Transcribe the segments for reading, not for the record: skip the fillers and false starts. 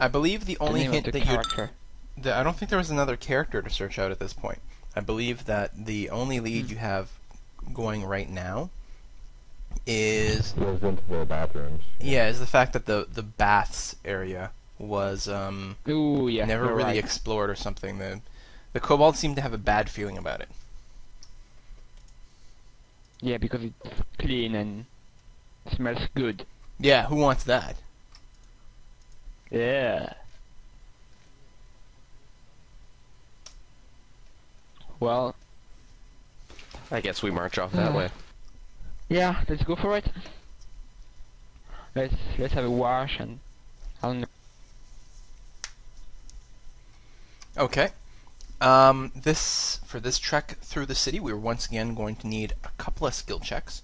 I believe the The only name of hint the that you... character. I don't think there was another character to search out at this point. I believe that the only lead Hmm. you have going right now is... Goes into the bathrooms. Yeah, is the fact that the baths area was Ooh, yeah, never you're really right. explored or something. The kobolds seem to have a bad feeling about it. Yeah, because it's clean and smells good. Yeah, who wants that? Yeah. Well, I guess we march off that way. yeah, let's go for it. Let's have a wash and I don't know. Okay. For this trek through the city, we're once again going to need a couple of skill checks.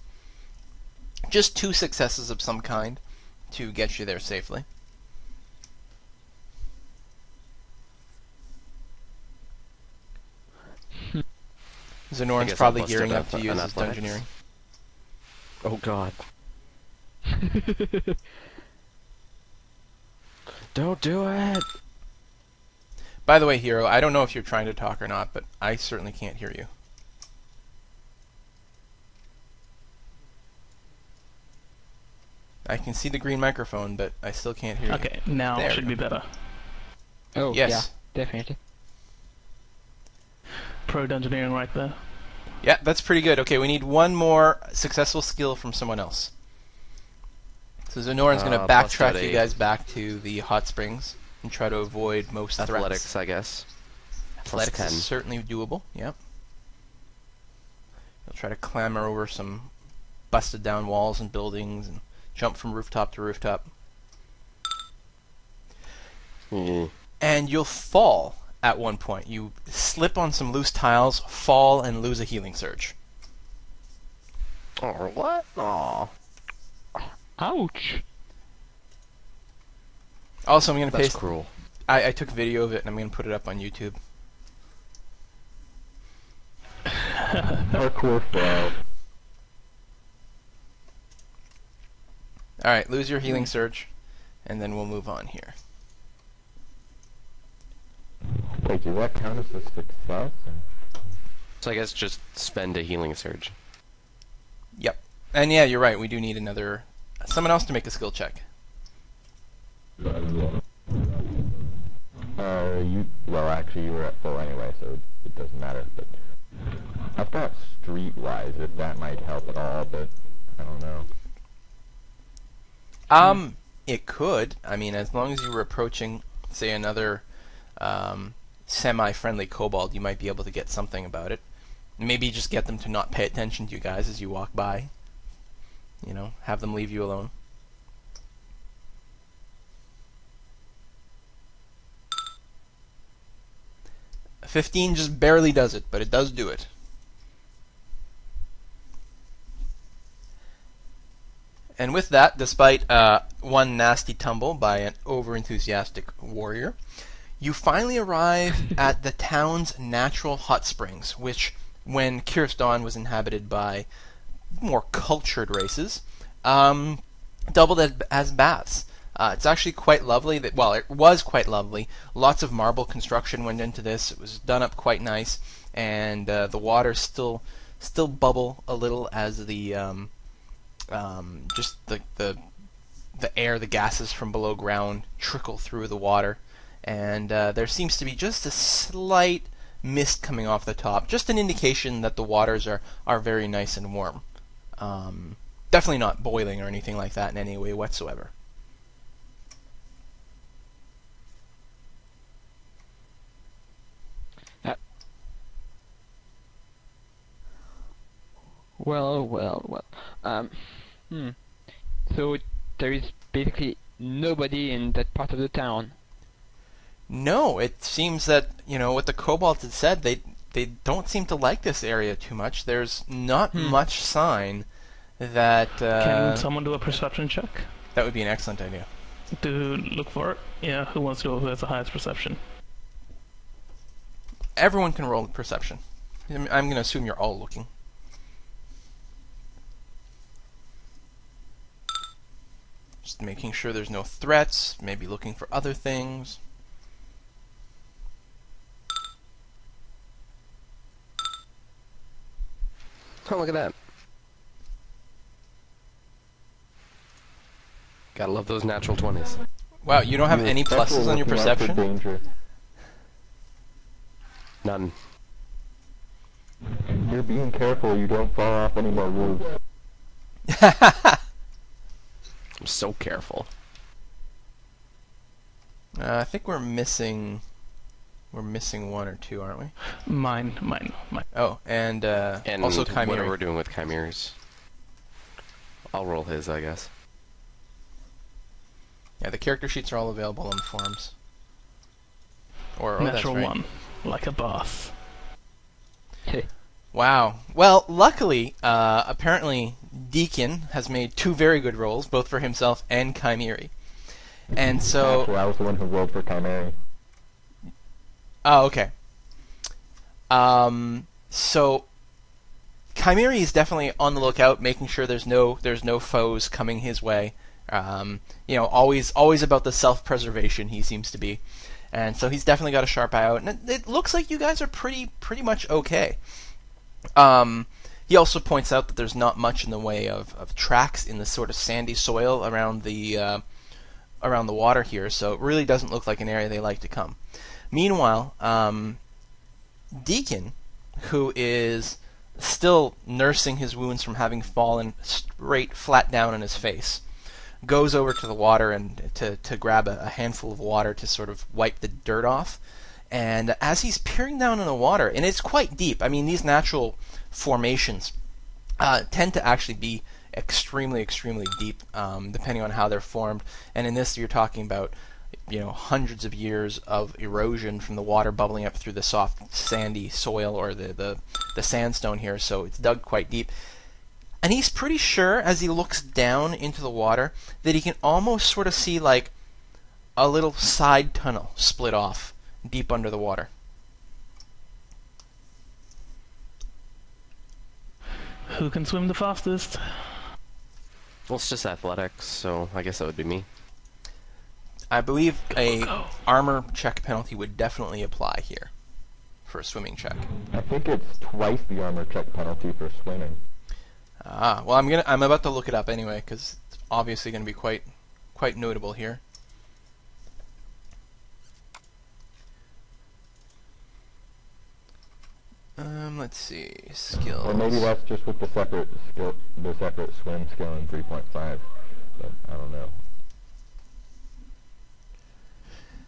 Just 2 successes of some kind to get you there safely. I Zenoran's guess probably I'll bust gearing it up to up use on his athletics. dungeoneering. Oh god. Don't do it! By the way, Hero, I don't know if you're trying to talk or not, but I certainly can't hear you. I can see the green microphone, but I still can't hear you. Okay, now There should we be better. Oh, Yes. yeah, definitely. Pro dungeoneering right there. Yeah, that's pretty good. Okay, we need one more successful skill from someone else. So Zenoran's going to plus backtrack that you 8. guys back to the hot springs and try to avoid most Athletics, threats. I guess. Athletics Plus 10. is certainly doable. Yep. You'll try to clamber over some busted down walls and buildings and jump from rooftop to rooftop. Mm. And you'll fall at one point. You slip on some loose tiles, fall, and lose a healing surge. Oh, what? Aw. Ouch! Also, I'm going to That's paste... cruel. I took video of it, and I'm going to put it up on YouTube. Parkour fail. Alright, lose your healing surge, and then we'll move on here. Wait, does that count as a success? So I guess just spend a healing surge. Yep. And yeah, you're right, we do need someone else to make a skill check. Well, actually, you were at full anyway, so it doesn't matter. But I thought streetwise, if that might help at all, but I don't know. It could. I mean, as long as you were approaching, say, another semi-friendly kobold, you might be able to get something about it. Maybe just get them to not pay attention to you guys as you walk by. You know, have them leave you alone. A 15 just barely does it, but it does do it. And with that, despite one nasty tumble by an over-enthusiastic warrior, you finally arrive at the town's natural hot springs, which, when Kirston was inhabited by more cultured races, doubled as baths. It's actually quite lovely. It was quite lovely. Lots of marble construction went into this. It was done up quite nice, and the water still bubble a little as the just the air, the gases from below ground trickle through the water, and there seems to be just a slight mist coming off the top, just an indication that the waters are very nice and warm. Definitely not boiling or anything like that in any way whatsoever. Well. So there is basically nobody in that part of the town. No, it seems that, what the kobolds had said, they don't seem to like this area too much. There's not much sign that... Can someone do a perception check That would be an excellent idea. to look for it? Yeah, who wants to go? Who has the highest perception? Everyone can roll perception. I'm going to assume you're all looking. just making sure there's no threats, maybe looking for other things. Oh, look at that. Gotta love those natural 20s. Wow, you don't have You're any especially pluses on your looking out for perception? danger. None. You're being careful you don't fall off any more roofs. I'm so careful. I think we're missing one or two, aren't we? Mine. Oh, and also Chimera. whatever we're doing with chimeras. I'll roll his, I guess. Yeah, the character sheets are all available on the forums. Or that's Natural right. 1. Like a boss. Wow. Well, luckily, apparently Deacon has made 2 very good rolls, both for himself and Chimera. And so... Actually, I was the one who rolled for Chimera. Oh, okay. So Chimera is definitely on the lookout, making sure there's no foes coming his way. Always about the self-preservation he seems to be, and so he's definitely got a sharp eye out. And it looks like you guys are pretty much okay. He also points out that there's not much in the way of tracks in the sort of sandy soil around the water here, so it really doesn't look like an area they like to come. Meanwhile, Deacon, who is still nursing his wounds from having fallen straight flat down on his face, goes over to the water and to grab a handful of water to sort of wipe the dirt off. And as he's peering down in the water, and it's quite deep, I mean, these natural formations tend to actually be extremely deep, depending on how they're formed. And in this, you're talking about hundreds of years of erosion from the water bubbling up through the soft sandy soil or the sandstone here, so it's dug quite deep. And he's pretty sure, as he looks down into the water, that he can almost sort of see like a little side tunnel split off deep under the water. Who can swim the fastest? Well, it's just athletics, so I guess that would be me. I believe a go. armor check penalty would definitely apply here for a swimming check. I think it's twice the armor check penalty for swimming. Well, I'm about to look it up anyway because it's obviously going to be quite notable here. Let's see, skills. Or maybe that's just with the separate swim skill in 3.5. But I don't know.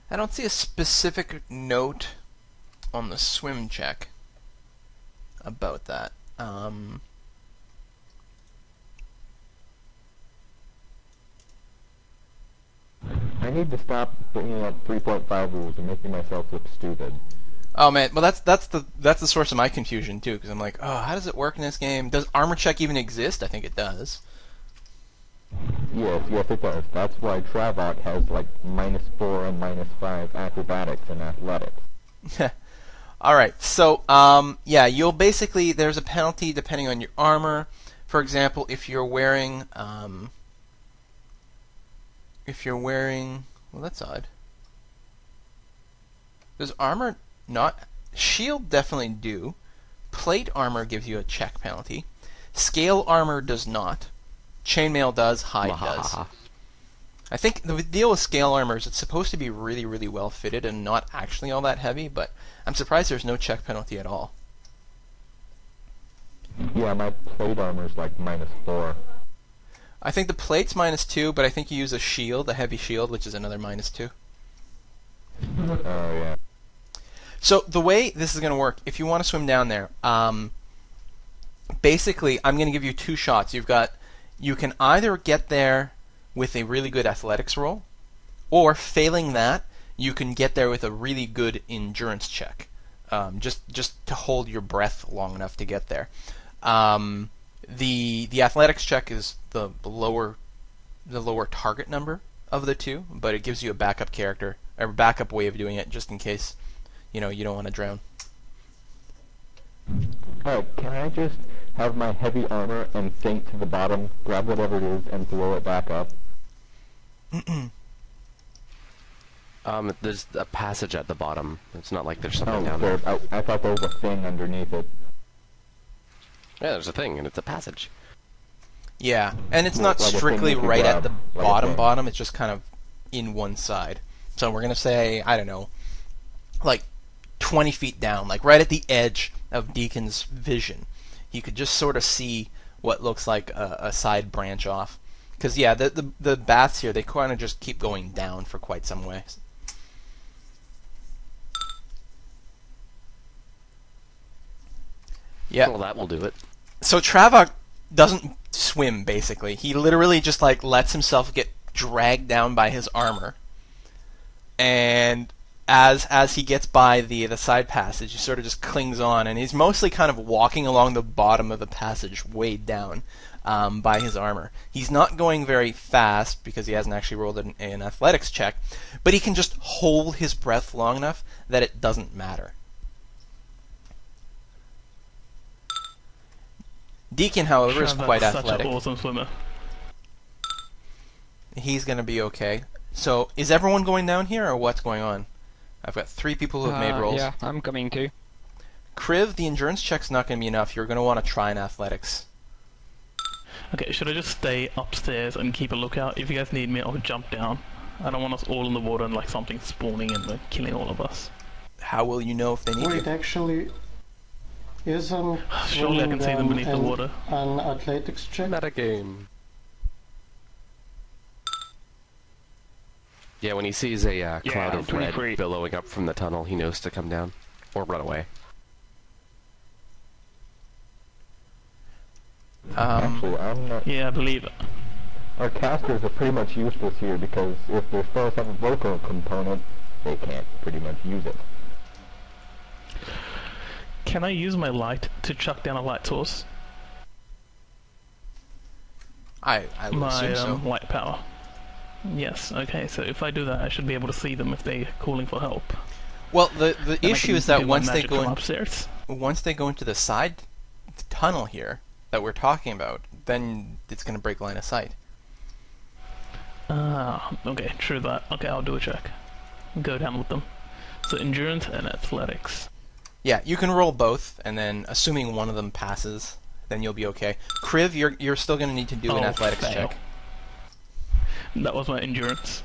I don't see a specific note on the swim check about that. I need to stop bringing up 3.5 rules and making myself look stupid. Oh man, well that's the source of my confusion too, because I'm like, oh, how does it work in this game? Does armor check even exist? I think it does. Yes, it does. That's why Travak has like -4 and -5 acrobatics and athletics. Alright, so you'll basically, there's a penalty depending on your armor. For example, if you're wearing well, that's odd. Does armor not? Shield definitely do. Plate armor gives you a check penalty. Scale armor does not. Chainmail does. Hide does. I think the deal with scale armor is it's supposed to be really well fitted and not actually all that heavy, but I'm surprised there's no check penalty at all. Yeah, my plate armor's like -4. I think the plate's -2, but I think you use a shield, a heavy shield, which is another -2. Oh yeah. So the way this is going to work, if you want to swim down there, basically I'm going to give you 2 shots. You can either get there with a really good athletics roll, or failing that, you can get there with a really good endurance check, just to hold your breath long enough to get there. The athletics check is the lower target number of the 2, but it gives you a backup character or backup way of doing it just in case you don't want to drown. Alright, can I just have my heavy armor and sink to the bottom, grab whatever it is, and throw it back up? There's a passage at the bottom. It's not like there's something Oh, down there. I thought there was a thing underneath it. Yeah, there's a thing, and it's a passage. Yeah, and it's not Like a thing strictly you can right at grab, the like a thing. bottom. It's just kind of in one side. So we're gonna say, I don't know, like 20 feet down, like right at the edge of Deacon's vision. You could just sort of see what looks like a side branch off. Because yeah, the baths here, they kind of just keep going down for quite some ways. Yeah. Well, that will do it. So Travok doesn't swim, basically. He literally just like lets himself get dragged down by his armor. And as he gets by the side passage, he sort of just clings on, and he's mostly kind of walking along the bottom of the passage, weighed down by his armor. He's not going very fast because he hasn't actually rolled an athletics check, but he can just hold his breath long enough that it doesn't matter. Deacon, however, is quite Such athletic. an awesome swimmer. He's going to be okay. So, is everyone going down here, or what's going on? I've got 3 people who have made rolls. Yeah, I'm coming too. Kriv, the endurance check's not going to be enough. You're going to want to try an athletics. Okay, should I just stay upstairs and keep a lookout? If you guys need me, I'll jump down. I don't want us all in the water and like something spawning and like killing all of us. How will you know if they need Wait, you? actually, isn't Surely I can see them beneath the water. an athletics check? Meta game. Yeah, when he sees a cloud of red 23. billowing up from the tunnel, he knows to come down or run away. Actually, I'm not. Yeah, I believe it. Our casters are pretty much useless here because if their spells have a vocal component, they can't pretty much use it. Can I use my light to chuck down a light source? I would My assume so. light power. Yes, okay, so if I do that, I should be able to see them if they're calling for help. Well, the And I issue can is that do my once they magic go from in, upstairs. once they go into the side tunnel here that we're talking about, then it's going to break line of sight. Ah, okay, true that. Okay, I'll do a check. Go down with them. So endurance and athletics. Yeah, you can roll both, and then assuming one of them passes, then you'll be okay. Kriv, you're still going to need to do an Oh, athletics fail. check. That was my endurance.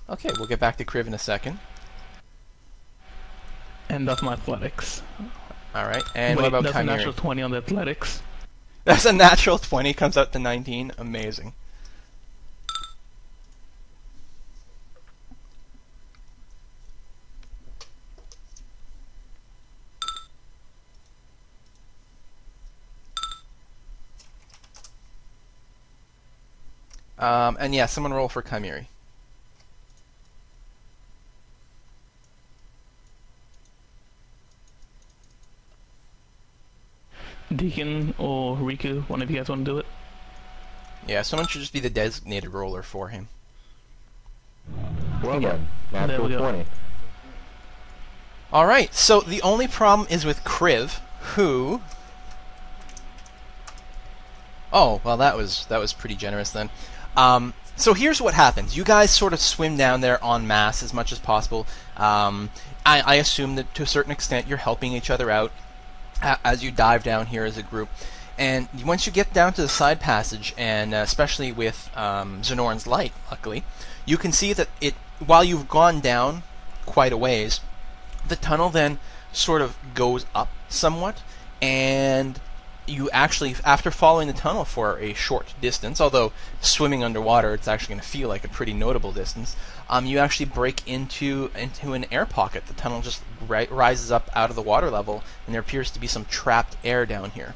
Okay, we'll get back to Kriv in a second. And that's my athletics. All right, and Wait, what about that's a Chimera? natural 20 on the athletics. That's a natural 20, comes out to 19. Amazing. And yeah, someone roll for Chimeri. Deacon or Riku, one of you guys want to do it? Yeah, someone should just be the designated roller for him. Well Yeah. then, There natural we go. 20. Alright, so the only problem is with Kriv, who... Oh, well that was pretty generous then. So here's what happens. You guys sort of swim down there en masse as much as possible. I assume that to a certain extent you're helping each other out as you dive down here as a group. And once you get down to the side passage, and especially with Zenoran's light, luckily, you can see that while you've gone down quite a ways, the tunnel then sort of goes up somewhat, and you actually, after following the tunnel for a short distance, although swimming underwater it's actually going to feel like a pretty notable distance, you actually break into an air pocket. The tunnel just rises up out of the water level, and there appears to be some trapped air down here,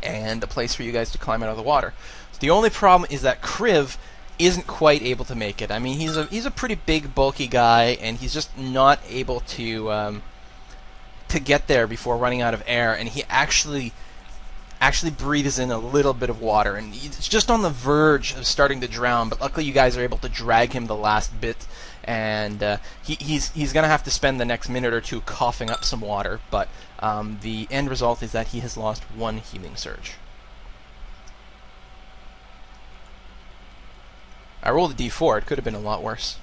and a place for you guys to climb out of the water. So the only problem is that Kriv isn't quite able to make it. I mean, he's a pretty big, bulky guy, and he's just not able to get there before running out of air, and he actually breathes in a little bit of water, and he's just on the verge of starting to drown, but luckily you guys are able to drag him the last bit, and he's going to have to spend the next minute or two coughing up some water, but the end result is that he has lost 1 healing surge. I rolled a d4. It could have been a lot worse.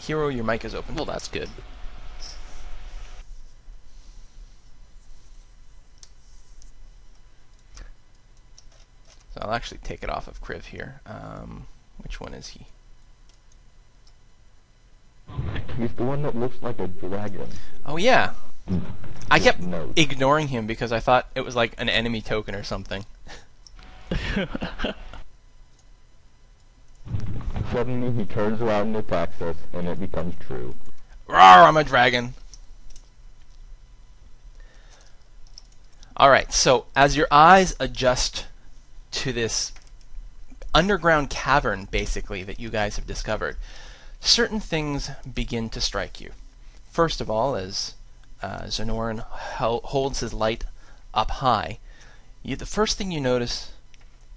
Hero, your mic is open. Well, that's good. So I'll actually take it off of Kriv here. Which one is he? He's the one that looks like a dragon. Oh yeah. I kept No. ignoring him because I thought it was like an enemy token or something. Suddenly he turns around and attacks us, and it becomes true. Rawr, I'm a dragon. Alright, so as your eyes adjust to this underground cavern, basically, that you guys have discovered, certain things begin to strike you. First of all, as Zenoran holds his light up high, the first thing you notice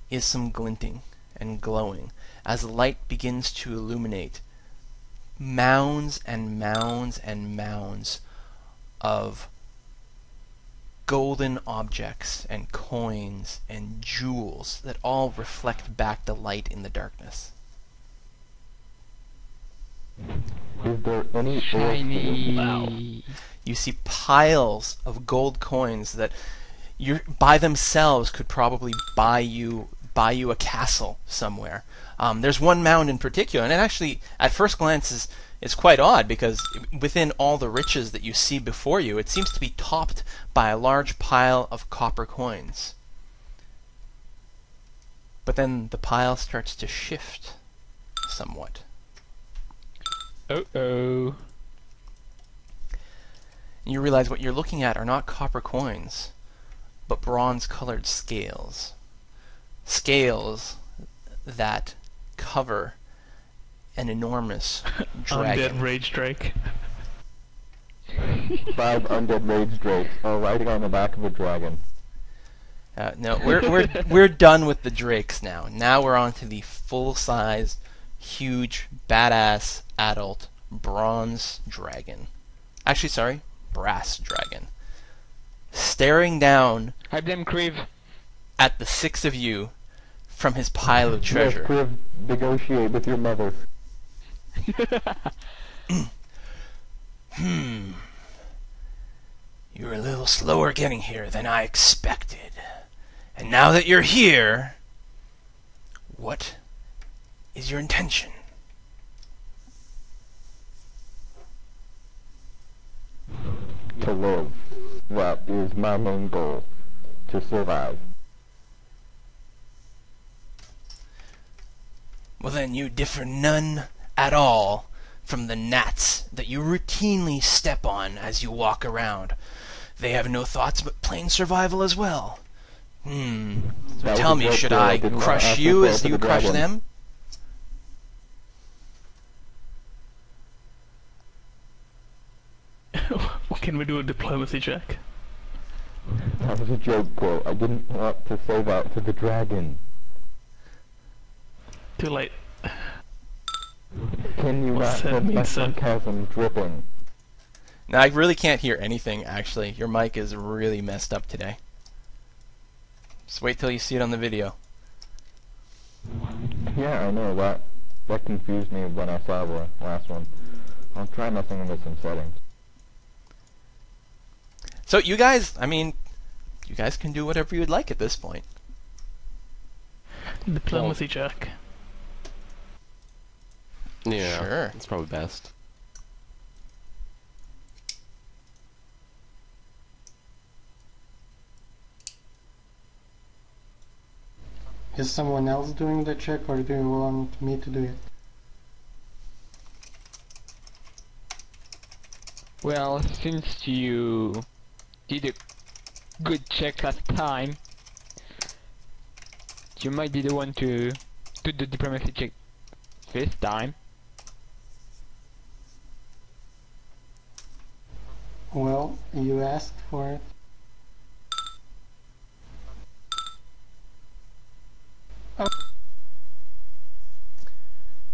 is some glinting and glowing as the light begins to illuminate mounds and mounds and mounds of golden objects and coins and jewels that all reflect back the light in the darkness. Is there any Shiny. You see piles of gold coins that by themselves could probably buy you a castle somewhere. There's one mound in particular, and it actually, at first glance, is quite odd because within all the riches that you see before you, it seems to be topped by a large pile of copper coins. But then the pile starts to shift somewhat. Uh-oh. And you realize what you're looking at are not copper coins, but bronze-colored scales. Scales that cover an enormous dragon. Undead Rage Drake. 5 undead rage drakes are riding on the back of a dragon? No, we're done with the drakes now. Now we're on to the full-size, huge, badass, adult bronze dragon. Actually, sorry, brass dragon. Staring down Hype them, Kriv. at the 6 of you from his pile of Yes, treasure. Kriv, negotiate with your mother. You're a little slower getting here than I expected. And now that you're here, what is your intention? To live. That is my main goal. To survive. Well then, you differ none at all from the gnats that you routinely step on as you walk around. They have no thoughts but plain survival as well. So That tell was a me, joke should there. I I did not crush ask you for as the you crush dragon. them? Can we do a diplomacy check? That was a joke quote. I didn't want to say that to the dragon. Too late. Can you What's not that have mean, my son? sarcasm dripping? Now, I really can't hear anything, actually. Your mic is really messed up today. Just wait till you see it on the video. Yeah, I know. That confused me when I saw the last one. I'll try messing with some settings. So you guys, I mean, you guys can do whatever you'd like at this point. Diplomacy check. Yeah, Sure. that's probably best. Is someone else doing the check or do you want me to do it? Well, since you did a good check last time, you might be the one to do the diplomacy check this time. Well, you asked for it.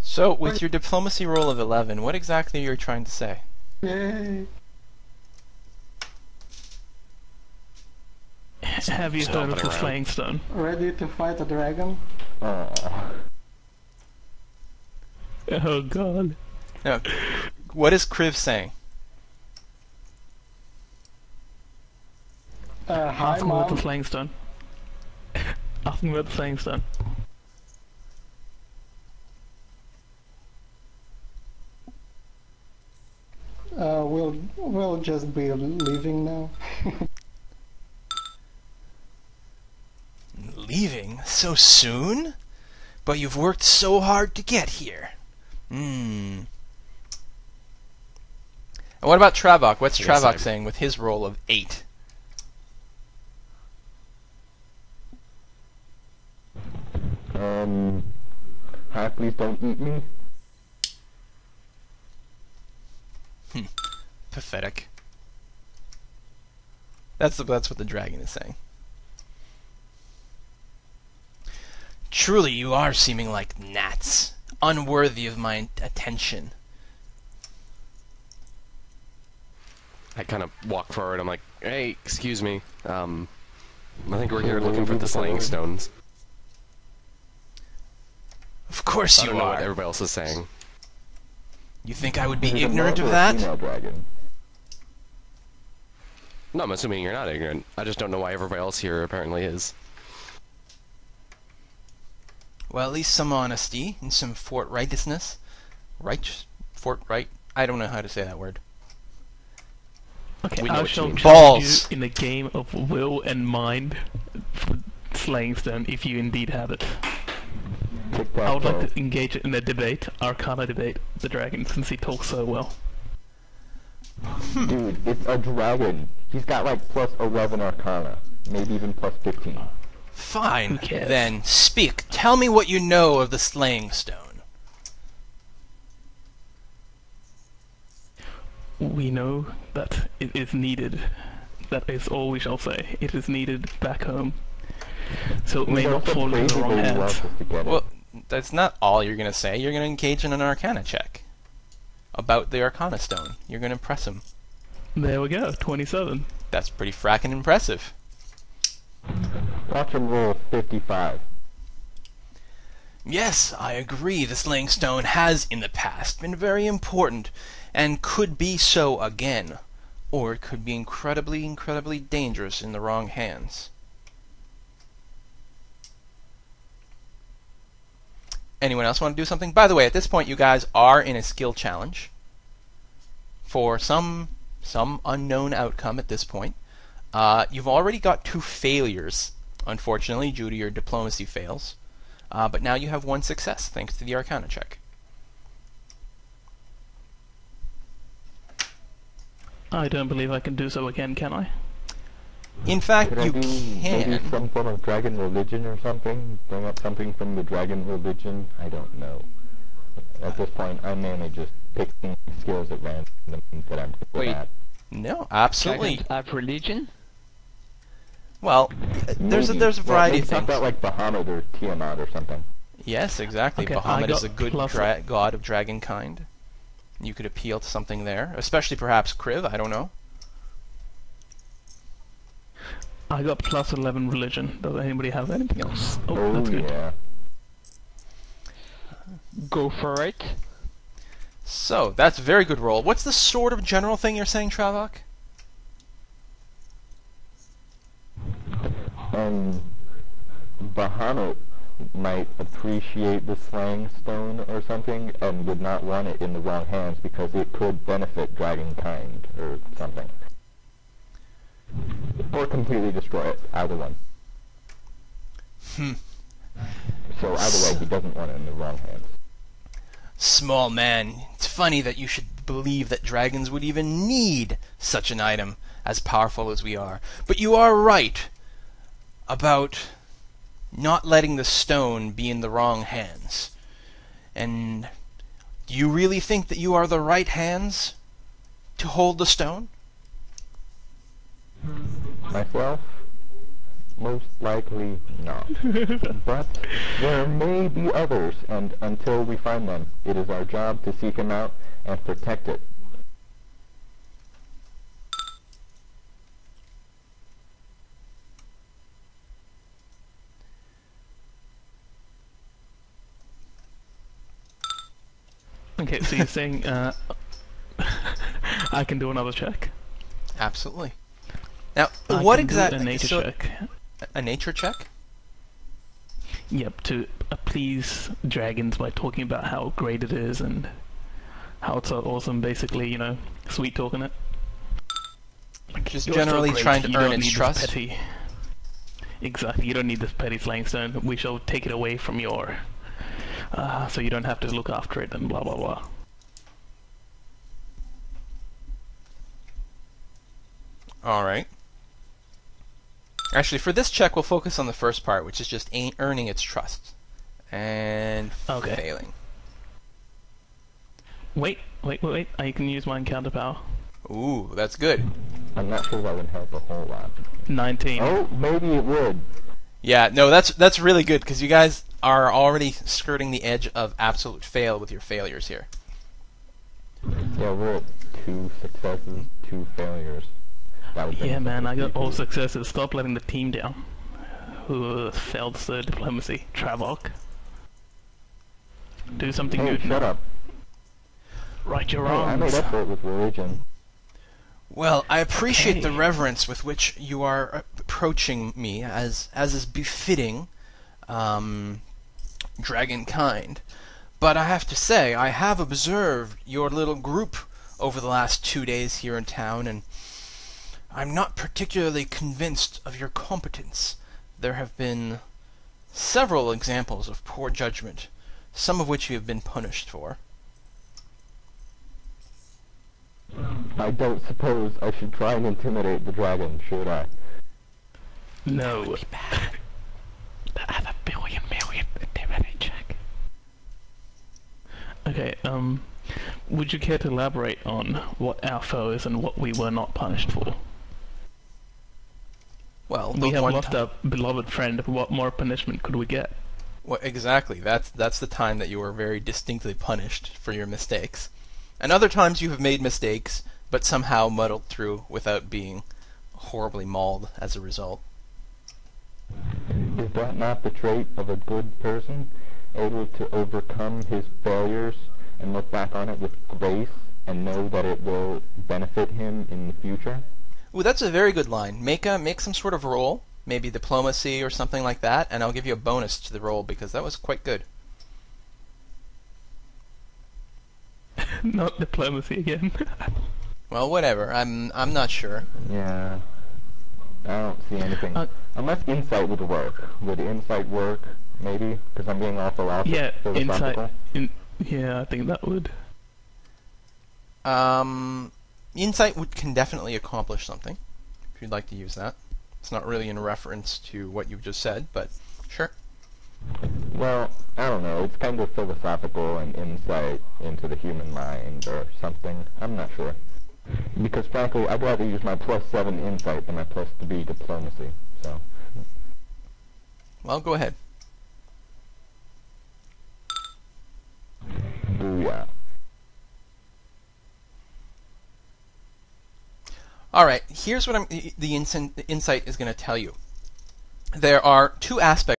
So, with your diplomacy roll of 11, what exactly are you trying to say? Yay! Have you heard of stomping the around. Slaying Stone? Ready to fight a dragon? Oh. Oh god. No. What is Kriv saying? Hi, Ask me about the Mom. Slaying Stone. Ask me about the Slaying Stone. We'll just be leaving now. Leaving so soon? But you've worked so hard to get here. Hmm. And what about Travok? What's Yes, Travok I- saying with his roll of 8? Hi, please don't eat me. Pathetic. That's what the dragon is saying. Truly, you are seeming like gnats, unworthy of my attention. I kind of walk forward. I'm like, hey, excuse me. I think we're here looking for the slaying stones. Of course I you don't know what are. everybody else is saying. You think I would be Is it a ignorant male of or a that? female dragon? No, I'm assuming you're not ignorant. I just don't know why everybody else here apparently is. Well, at least some honesty and some forthrighteousness. Fortright? I don't know how to say that word. Okay, We know I what you shall mean. challenge Balls. you in a game of will and mind for Slaying Stone, if you indeed have it. I would like to engage in a debate, Arcana debate, with the dragon, since he talks so well. Dude, it's a dragon. He's got like plus 11 Arcana, maybe even plus 15. Fine, Who cares? then speak. Tell me what you know of the Slaying Stone. We know that it is needed. That is all we shall say. It is needed back home. So it may They're not so fall into crazy the wrong they hands. want us to get it. Well, that's not all you're going to say. You're going to engage in an Arcana check about the Arcana Stone. You're going to impress him. There we go, 27. That's pretty frackin' impressive. Watch him roll 55. Yes, I agree. The Slaying Stone has in the past been very important and could be so again. Or it could be incredibly, incredibly dangerous in the wrong hands. Anyone else want to do something? By the way, at this point you guys are in a skill challenge for some unknown outcome at this point. You've already got 2 failures, unfortunately, due to your diplomacy fails. But now you have 1 success, thanks to the Arcana check. I don't believe I can do so again, can I? In fact, Could I you do maybe can. some form of dragon religion or something? Bring up something from the dragon religion? I don't know. At this point, I'm mainly just picking skills at random that I'm good Wait. at. No, absolutely. Dragons have religion? Well, there's a Maybe. variety well, of things. About like Bahamut or Tiamat or something. Yes, exactly. Okay, Bahamut I is a got good plus- god of dragonkind. You could appeal to something there, especially perhaps Kriv, I don't know. I got plus 11 religion. Does anybody have anything else? Oh, Oh, that's good. yeah. Go for it. So, that's a very good roll. What's the sort of general thing you're saying, Travok? Bahamut might appreciate the slaying stone or something and would not want it in the wrong hands because it could benefit dragonkind or something. Or completely destroy it, either one. So either way, he doesn't want it in the wrong hands. Small man, it's funny that you should believe that dragons would even need such an item, as powerful as we are. But you are right about not letting the stone be in the wrong hands. And do you really think that you are the right hands to hold the stone? Myself? Most likely not. But there may be others, and until we find them, it is our job to seek them out and protect it. Okay, so you're saying I can do another check? Absolutely. Now, I what can do exactly? a nature check. A nature check? Yep, to appease dragons by talking about how great it is and how it's so awesome, basically, you know, sweet talking it. Just You're so generally great, trying to you earn don't its need this trust. petty. Exactly, you don't need this petty slaying stone. We shall take it away from your... so you don't have to look after it and blah blah blah. Alright. Actually, for this check, we'll focus on the first part, which is just earning its trust. And Okay. failing. Wait, I can use my encounter power. Ooh, that's good. I'm not sure that would help a whole lot. 19. Oh, maybe it would. Yeah, no, that's really good, because you guys are already skirting the edge of absolute fail with your failures here. Yeah, we're at 2 successes, 2 failures. That would Yeah, benefit man, the I got people. all successes. Stop letting the team down. Who failed the diplomacy? Travok. Do something Hey, good. shut up. Right your Hey, I made wrongs. up for it with religion. Well, I appreciate the Okay. reverence with which you are approaching me, as is befitting dragon kind. But I have to say, I have observed your little group over the last 2 days here in town, and I'm not particularly convinced of your competence. There have been several examples of poor judgment, some of which you have been punished for. I don't suppose I should try and intimidate the dragon, should I? No. I have a billion intimidate check. Okay, would you care to elaborate on what our foe is and what we were not punished for? Well, We the have one lost ti- our beloved friend. What more punishment could we get? Well, exactly. That's the time that you were very distinctly punished for your mistakes. And other times you have made mistakes, but somehow muddled through without being horribly mauled as a result. Is that not the trait of a good person? Able to overcome his failures and look back on it with grace and know that it will benefit him in the future? Ooh, that's a very good line. Make some sort of roll, maybe diplomacy or something like that, and I'll give you a bonus to the roll because that was quite good. Not diplomacy again. Well, whatever. I'm not sure. Yeah. I don't see anything. Unless insight would work. Would insight work, maybe? Because I'm being all Yeah, philosophical. Yeah, I think that would. Insight can definitely accomplish something, if you'd like to use that. It's not really in reference to what you've just said, but sure. Well, I don't know. It's kind of philosophical and insight into the human mind or something. I'm not sure. Because frankly, I'd rather use my +7 insight than my +3 diplomacy. So, Well, go ahead. booyah. All right. Here's what the insight is going to tell you. There are two aspects